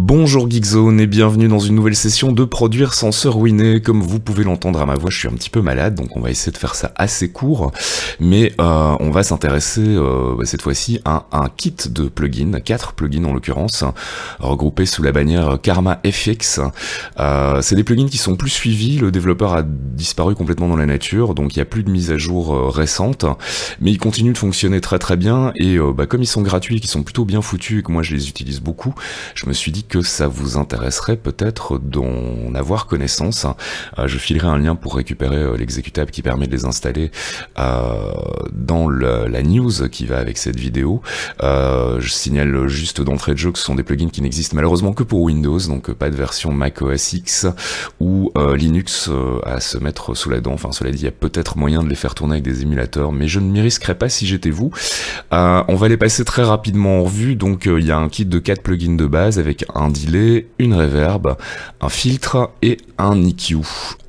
Bonjour Geekzone et bienvenue dans une nouvelle session de Produire sans se ruiner. Comme vous pouvez l'entendre à ma voix, je suis un petit peu malade, donc on va essayer de faire ça assez court. Mais on va s'intéresser cette fois-ci à un kit de plugins, 4 plugins en l'occurrence, regroupés sous la bannière Karma FX. C'est des plugins qui sont plus suivis, le développeur a disparu complètement dans la nature, donc il n'y a plus de mise à jour récente, mais ils continuent de fonctionner très très bien, et comme ils sont gratuits, qu'ils sont plutôt bien foutus et que moi je les utilise beaucoup, je me suis dit que ça vous intéresserait peut-être d'en avoir connaissance. Je filerai un lien pour récupérer l'exécutable qui permet de les installer dans la news qui va avec cette vidéo. Je signale juste d'entrée de jeu que ce sont des plugins qui n'existent malheureusement que pour Windows, donc pas de version Mac OS X ou Linux à se mettre sous la dent. Enfin, cela dit, il y a peut-être moyen de les faire tourner avec des émulateurs, mais je ne m'y risquerais pas si j'étais vous. On va les passer très rapidement en revue. Donc il y a un kit de 4 plugins de base avec un delay, une reverb, un filtre et un EQ.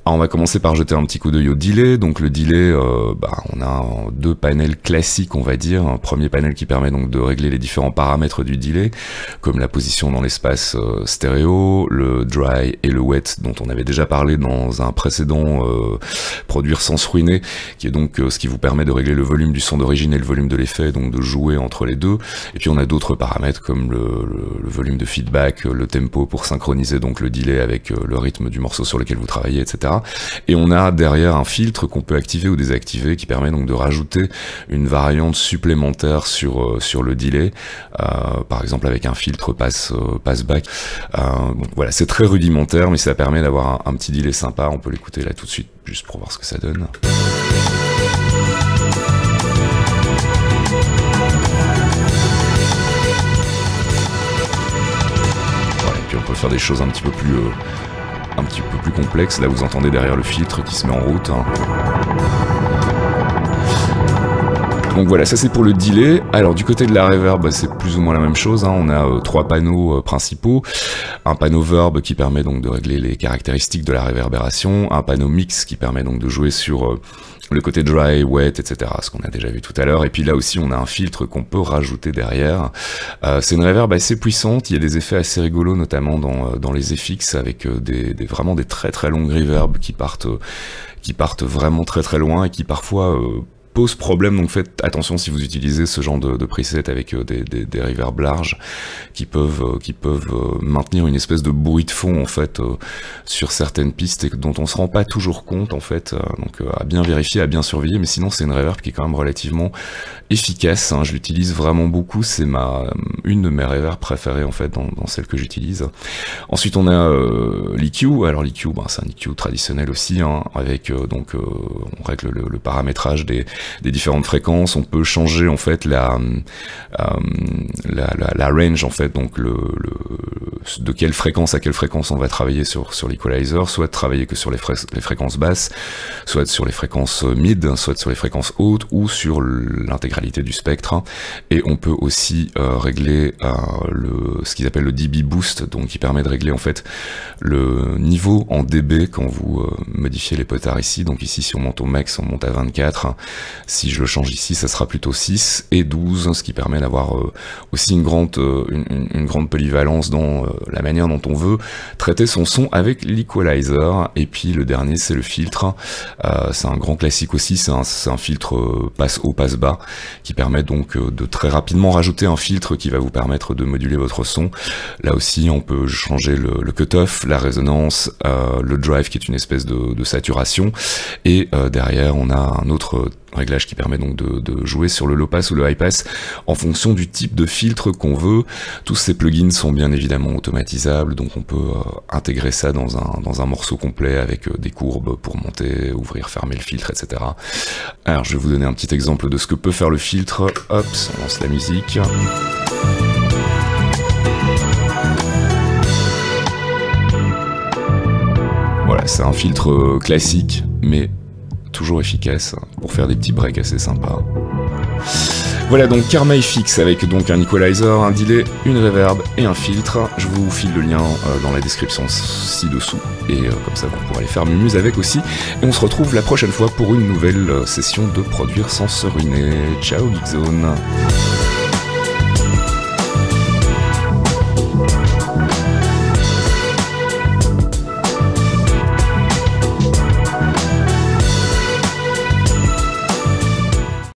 Alors on va commencer par jeter un petit coup d'œil au delay. Donc le delay, on a deux panels classiques, on va dire. Un premier panel qui permet donc de régler les différents paramètres du delay, comme la position dans l'espace stéréo, le dry et le wet dont on avait déjà parlé dans un précédent Produire sans se ruiner, qui est donc ce qui vous permet de régler le volume du son d'origine et le volume de l'effet, donc de jouer entre les deux. Et puis on a d'autres paramètres comme le volume de feedback, le tempo pour synchroniser donc le delay avec le rythme du morceau sur lequel vous travaillez, etc. Et on a derrière un filtre qu'on peut activer ou désactiver qui permet donc de rajouter une variante supplémentaire sur le delay, par exemple avec un filtre pass-back. Donc voilà, c'est très rudimentaire, mais ça permet d'avoir un petit delay sympa. On peut l'écouter là tout de suite juste pour voir ce que ça donne. Voilà, et puis on peut faire des choses un petit peu plus complexes. Là vous entendez derrière le filtre qui se met en route. Donc voilà, ça c'est pour le delay. Alors du côté de la reverb, c'est plus ou moins la même chose. On a 3 panneaux principaux. Un panneau verb qui permet donc de régler les caractéristiques de la réverbération. Un panneau mix qui permet donc de jouer sur le côté dry, wet, etc. Ce qu'on a déjà vu tout à l'heure. Et puis là aussi, on a un filtre qu'on peut rajouter derrière. C'est une reverb assez puissante. Il y a des effets assez rigolos, notamment dans les FX, avec vraiment des très très longues reverbs qui partent vraiment très très loin et qui parfois pose problème. Donc faites attention si vous utilisez ce genre de preset avec des reverbs larges qui peuvent maintenir une espèce de bruit de fond en fait sur certaines pistes et dont on se rend pas toujours compte en fait. Donc à bien vérifier, à bien surveiller, mais sinon c'est une reverb qui est quand même relativement efficace. Je l'utilise vraiment beaucoup, c'est une de mes reverbs préférées en fait dans celles que j'utilise. Ensuite on a l'EQ. Alors l'EQ, c'est un EQ traditionnel aussi, avec donc on règle le paramétrage des différentes fréquences. On peut changer en fait la range en fait, donc de quelle fréquence à quelle fréquence on va travailler sur l'equalizer, soit travailler que sur les fréquences basses, soit sur les fréquences mid, soit sur les fréquences hautes ou sur l'intégralité du spectre. Et on peut aussi régler ce qu'ils appellent le dB boost, donc qui permet de régler en fait le niveau en dB quand vous modifiez les potards ici. Donc ici si on monte au max, on monte à 24. Si je le change ici, ça sera plutôt 6 et 12, ce qui permet d'avoir aussi une grande polyvalence dans la manière dont on veut traiter son son avec l'equalizer. Et puis le dernier, c'est le filtre. C'est un grand classique aussi, c'est un filtre passe haut, passe bas, qui permet donc de très rapidement rajouter un filtre qui va vous permettre de moduler votre son. Là aussi, on peut changer le cutoff, la résonance, le drive qui est une espèce de saturation, et derrière on a un autre réglage qui permet donc de jouer sur le low pass ou le high pass en fonction du type de filtre qu'on veut. Tous ces plugins sont bien évidemment automatisables, donc on peut intégrer ça dans un morceau complet avec des courbes pour monter, ouvrir, fermer le filtre, etc. Alors je vais vous donner un petit exemple de ce que peut faire le filtre. Hop, on lance la musique. Voilà, c'est un filtre classique, mais toujours efficace pour faire des petits breaks assez sympas. Voilà donc Karma FX avec donc un equalizer, un delay, une reverb et un filtre. Je vous file le lien dans la description ci-dessous et comme ça vous pourrez aller faire mumuse avec aussi. Et on se retrouve la prochaine fois pour une nouvelle session de Produire sans se ruiner. Ciao Geekzone.